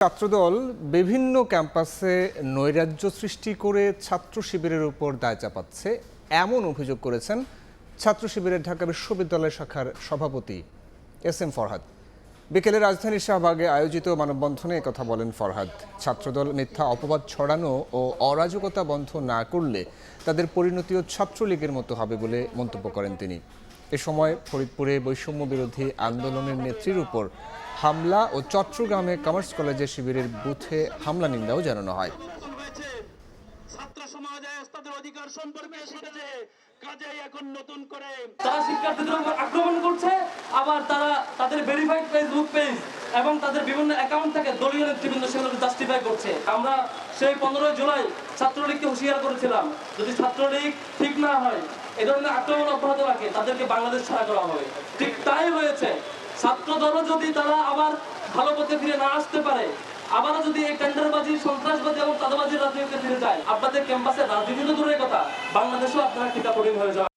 ছাত্রদল বিভিন্ন ক্যাম্পাসে নৈরাজ্য সৃষ্টি করে ছাত্র শিবিরের উপর দায় চাপাচ্ছে এমন অভিযোগ করেছেন ছাত্র শিবিরের ঢাকা বিশ্ববিদ্যালয় শাখার সভাপতি এস.এম. ফরহাদ। বিকেলে রাজধানীর শাহবাগে আয়োজিত মানববন্ধনে একথা বলেন ফরহাদ। ছাত্রদল মিথ্যা অপবাদ ছড়ানো ও অরাজকতা বন্ধ না করলে তাদের পরিণতিও ছাত্রলীগের মতো হবে বলে মন্তব্য করেন তিনি। এ সময় ফরিদপুরে বৈষম্য বিরোধী আন্দোলনের নেত্রীর উপর হামলা ও চট্টগ্রামে কমার্স কলেজের শিবিরের বুথে হামলা নিন্দাও জানানো হয়। ছাত্র সমাজ তাদের অধিকার সম্পর্কে শুনেছে, কাজেই এখন নতুন করে তারা শিক্ষার্থীদের উপর আক্রমণ করছে, আবার তারা তাদের ভেরিফাইড ফেসবুক পেজ এবং তাদের বিভিন্ন অ্যাকাউন্ট থেকে দলীয় নেতৃবৃন্দ সেগুলোকে জাস্টিফাই করছে। আমরা সেই 15 জুলাই ছাত্রলীগকে হুঁশিয়ার করেছিলাম, যদি ছাত্রলীগ ঠিক না হয়, এ ধরনের আক্রমণ অব্যাহত রাখে, তাদেরকে বাংলাদেশ ছাড়া করা হবে। ঠিক তাই হয়েছে। ছাত্রদলও যদি তারা আবার ভালো পথে ফিরে না আসতে পারে, আবারও যদি এই টেন্ডারবাজি, সন্ত্রাসবাদী এবং চাঁদাবাজির রাজনীতিতে ফিরে যায়, আপনাদের ক্যাম্পাসে রাজনীতি তো দূরের কথা, বাংলাদেশেও আপনারা টিকা কঠিন হয়ে যাবে।